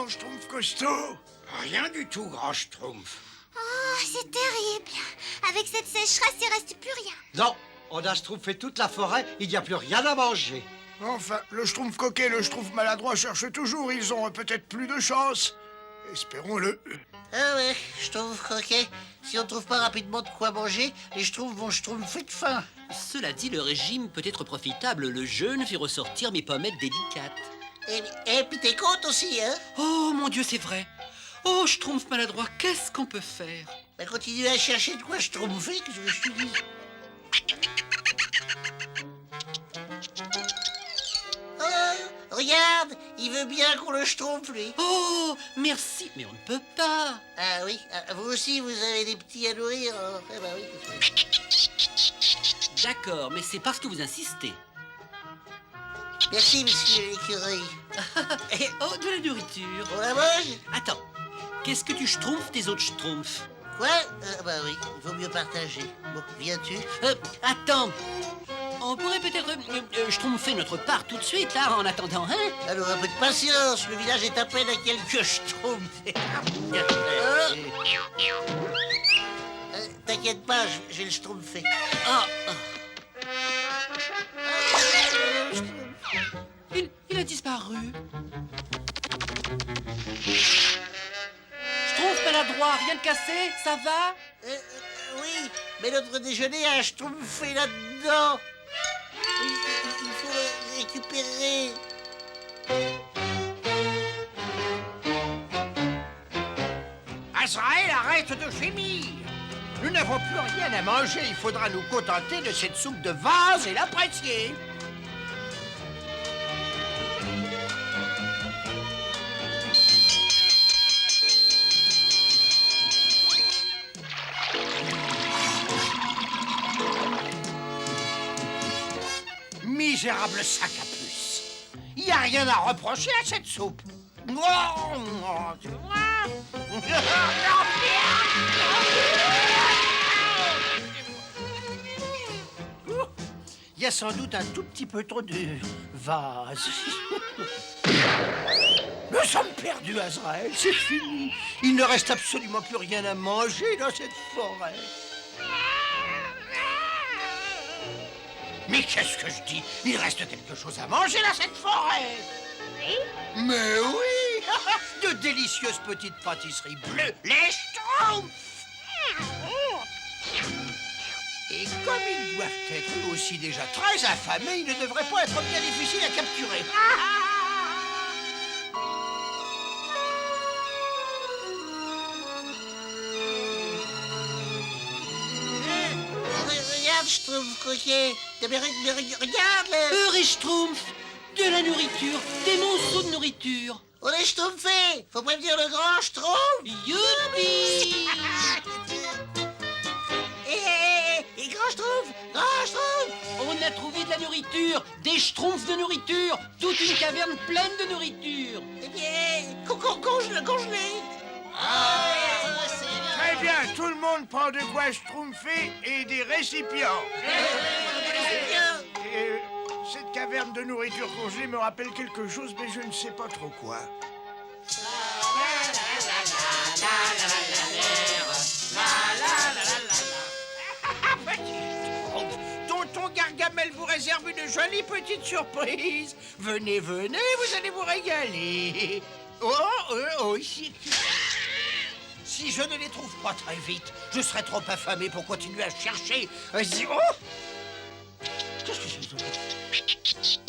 alors, Schtroumpf costaud? Rien du tout, grand Schtroumpf. Oh, c'est terrible. Avec cette sécheresse, il reste plus rien. Non, on a schtroumpfé toute la forêt, il n'y a plus rien à manger. Enfin, le Schtroumpf coquet et le Schtroumpf maladroit cherchent toujours, ils ont peut-être plus de chance. Espérons-le. Ah ouais, Schtroumpf croquet. Si on trouve pas rapidement de quoi manger, les Schtroumpfs vont schtroumpfer de faim. Cela dit, le régime peut être profitable. Le jeûne fait ressortir mes pommettes délicates. Et puis t'es compte aussi, hein? Oh, mon Dieu, c'est vrai. Oh, Schtroumpf maladroit, qu'est-ce qu'on peut faire? Bah, continue à chercher de quoi schtroumpfer, que je te dis. Oh, regarde, il veut bien qu'on le schtroumpfe, lui. Oh, merci, mais on ne peut pas. Ah oui, vous aussi, vous avez des petits à nourrir. Eh ben oui. D'accord, mais c'est parce que vous insistez. Merci, monsieur l'écureuil. Oh, de la nourriture. On la mange? Attends, qu'est-ce que tu schtroumpfes des autres schtroumpfs? Quoi? Bah oui, il vaut mieux partager. Bon, viens-tu? Attends, on pourrait peut-être schtroumpfer notre part tout de suite, là, en attendant, hein? Alors, un peu de patience, le village est à peine à quelques schtroumpfs. T'inquiète pas, je vais le schtroumpfer. Oh, il a disparu. Schtroumpf maladroit, rien de cassé, ça va? Oui, mais notre déjeuner a schtroumpfé là-dedans. Il faut le récupérer. Azraël, arrête de gémir. Nous n'avons plus rien à manger. Il faudra nous contenter de cette soupe de vase et l'apprécier. Misérable sac à puce. Il n'y a rien à reprocher à cette soupe. Il y a sans doute un tout petit peu trop de vase. Nous sommes perdus, Azraël, c'est fini. Il ne reste absolument plus rien à manger dans cette forêt. Mais qu'est-ce que je dis? Il reste quelque chose à manger dans cette forêt. Mais oui. De délicieuses petites pâtisseries bleues, les Schtroumpfs. Et comme ils doivent être eux aussi déjà très affamés, ils ne devraient pas être bien difficiles à capturer. Regarde, Schtroumpf croquet. Mais regarde là. Et Schtroumpf, de la nourriture, des monceaux de nourriture. On est schtroumpfé. Faut prévenir le grand Schtroumpf. Youpi! Et grand Schtroumpf, grand Schtroumpf. On a trouvé de la nourriture, des schtroumpfs de nourriture, toute une caverne pleine de nourriture. Eh bien, congelé. Très bien, tout le monde prend de quoi schtroumpfer et des récipients. Et, cette caverne de nourriture congelée me rappelle quelque chose, mais je ne sais pas trop quoi. Tonton Gargamel vous réserve une jolie petite surprise. Venez, venez, vous allez vous régaler. Oh, si je ne les trouve pas très vite, je serai trop affamé pour continuer à chercher. Qu'est-ce que c'est?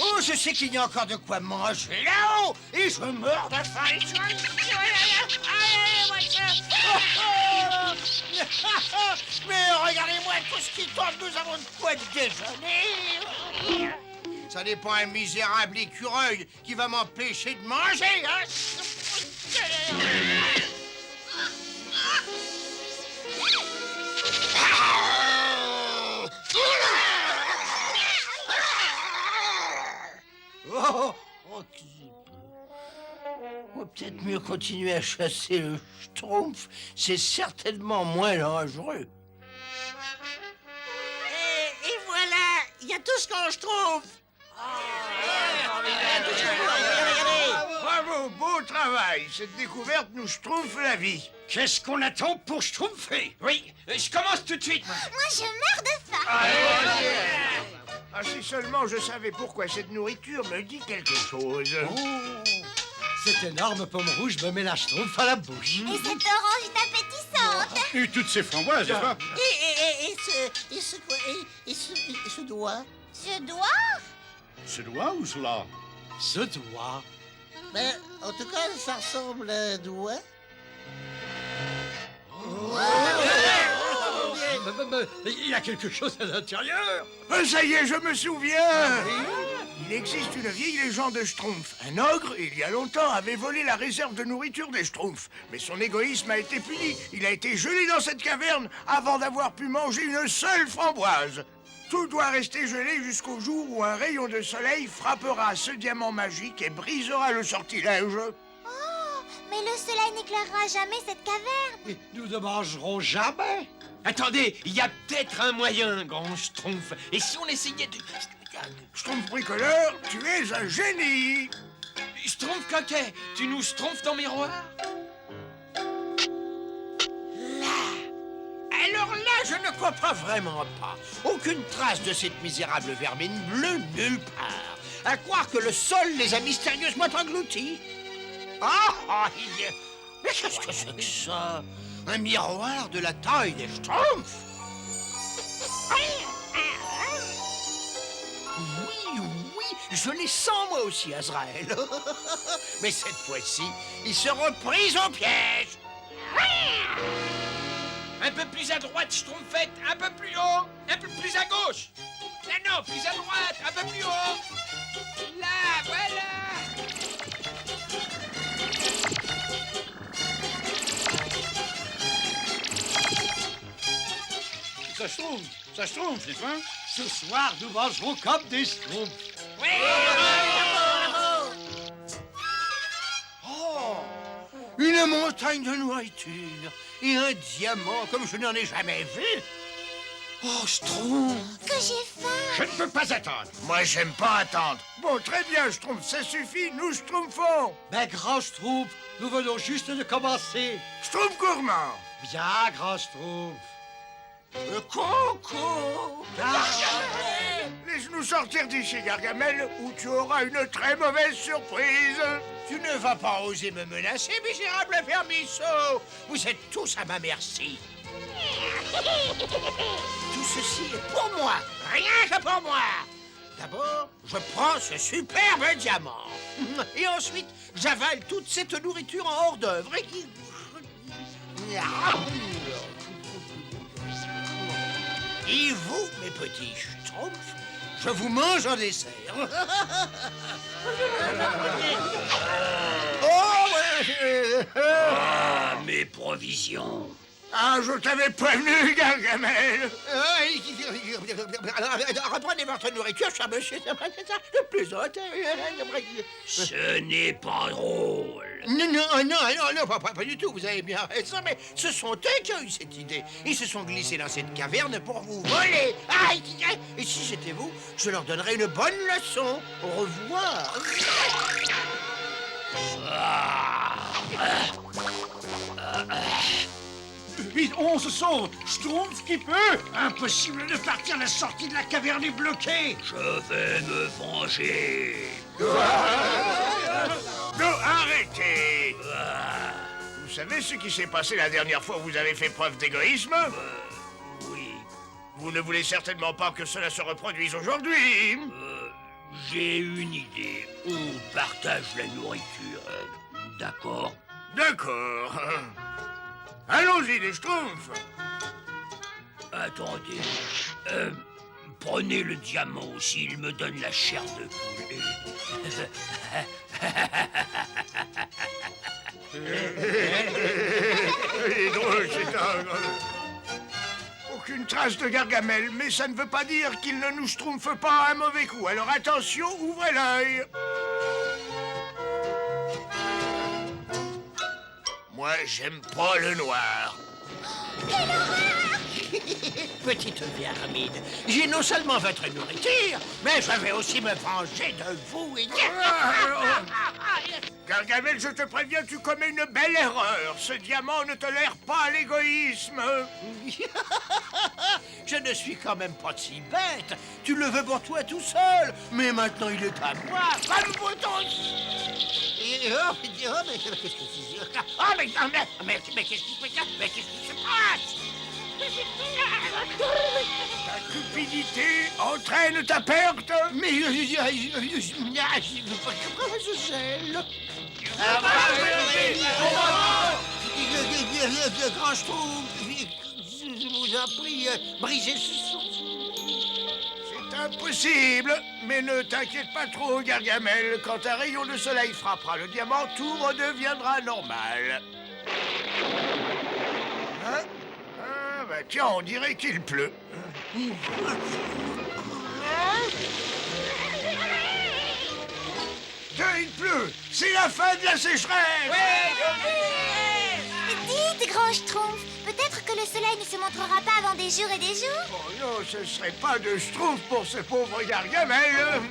Oh, je sais qu'il y a encore de quoi manger là-haut. Et je meurs de faim. Mais regardez-moi tout ce qui tombe, nous avons de quoi déjeuner. Ça n'est pas un misérable écureuil qui va m'empêcher de manger, hein. On va peut-être mieux continuer à chasser le Schtroumpf. C'est certainement moins dangereux. Et voilà, il y a tout ce qu'on Schtroumpf. Regardez. Bravo, beau travail. Cette découverte nous schtroumpfe la vie. Qu'est-ce qu'on attend pour schtroumpfer? Oui, je commence tout de suite. Moi, je meurs de faim. Ah, si seulement je savais pourquoi cette nourriture me dit quelque chose. Cette énorme pomme rouge me met la schtroumpf à la bouche. Et cette orange est appétissante. Et toutes ces framboises, n'est-ce pas? Et ce doigt? Je dois. Ce doigt ou cela? Ce doigt. Ben, en tout cas, ça ressemble à un doigt. Il y a quelque chose à l'intérieur. Ça y est, je me souviens. Il existe une vieille légende de Schtroumpf. Un ogre, il y a longtemps, avait volé la réserve de nourriture des Schtroumpfs. Mais son égoïsme a été puni. Il a été gelé dans cette caverne avant d'avoir pu manger une seule framboise. Tout doit rester gelé jusqu'au jour où un rayon de soleil frappera ce diamant magique et brisera le sortilège. Oh, mais le soleil n'éclairera jamais cette caverne. Nous ne mangerons jamais. Attendez, il y a peut-être un moyen, grand Schtroumpf. Et si on essayait de... Schtroumpf bricoleur, tu es un génie. Schtroumpf coquet, tu nous schtroumpfes dans miroir? Alors là, je ne crois pas vraiment pas. Aucune trace de cette misérable vermine bleue nulle part. À croire que le sol les a mystérieusement engloutis. Il est... Mais qu'est-ce que c'est que ça? Un miroir de la taille des Schtroumpfs? Oui, je les sens moi aussi, Azraël. Mais cette fois-ci, ils seront pris au piège. Un peu plus à droite, Schtroumpfette, un peu plus haut, un peu plus à gauche. Non, plus à droite, un peu plus haut. Là, voilà. Ça se trouve, n'est-ce pas? Ce soir, nous mangerons comme des schtroumpfs. Oui. Une montagne de nourriture et un diamant comme je n'en ai jamais vu. Oh, Schtroumpf! Que j'ai faim. Je ne peux pas attendre. Moi, j'aime pas attendre. Bon, très bien, Schtroumpf, ça suffit, nous schtroumpfons. Ben, grand schtroumpf, nous venons juste de commencer. Schtroumpf gourmand. Bien, grand schtroumpf. Coco! Laisse-nous sortir d'ici, Gargamel, ou tu auras une très mauvaise surprise. Tu ne vas pas oser me menacer, misérable vermisseau! Vous êtes tous à ma merci. Tout ceci est pour moi, rien que pour moi. D'abord, je prends ce superbe diamant. Et ensuite, j'avale toute cette nourriture en hors-d'œuvre. Et vous, mes petits Schtroumpfs, je vous mange en dessert. Mes provisions. Ah, je t'avais prévenu, Gargamel. Reprenez votre nourriture, cher monsieur. Le plus haut. Ce n'est pas drôle. Non, pas du tout. Vous avez bien raison, mais ce sont eux qui ont eu cette idée. Ils se sont glissés dans cette caverne pour vous voler. Et si j'étais vous, je leur donnerais une bonne leçon. Au revoir. Vite, on se sauve. Schtroumpf qui peut. Impossible de partir, la sortie de la caverne est bloquée. Je vais me venger. Non, arrêtez. Vous savez ce qui s'est passé la dernière fois où vous avez fait preuve d'égoïsme? Oui, Vous ne voulez certainement pas que cela se reproduise aujourd'hui. j'ai une idée. On partage la nourriture. D'accord? D'accord. Allons-y, les Schtroumpfs. Attendez. Prenez le diamant aussi, il me donne la chair de poulet. Il est drôle, c'est un... Aucune trace de Gargamel, mais ça ne veut pas dire qu'il ne nous schtroumpfe pas un mauvais coup. Alors attention, ouvrez l'œil. Moi, j'aime pas le noir. Petite vermine, j'ai non seulement votre nourriture, mais je vais aussi me venger de vous. Gargamel, je te préviens, tu commets une belle erreur. Ce diamant ne tolère pas l'égoïsme. Je ne suis quand même pas si bête. Tu le veux pour toi tout seul. Mais maintenant, il est à moi. Pas le bouton. Mais qu'est-ce que c'est? Ah, mais qu'est-ce qui se passe? Mais qu'est-ce qui se passe? Ta cupidité entraîne ta perte. Mais je gèle. Le grand Schtroumpf, je vous en prie, brisez ce son. C'est impossible. Mais ne t'inquiète pas trop, Gargamel. Quand un rayon de soleil frappera le diamant, tout redeviendra normal. Hein? Ah, bah tiens, on dirait qu'il pleut. Tiens, il pleut. C'est la fin de la sécheresse. Dites, grand Schtroumpf, peut-être que le soleil ne se montrera pas avant des jours et des jours. Oh non, ce serait pas de Schtroumpf pour ce pauvre Gargamel.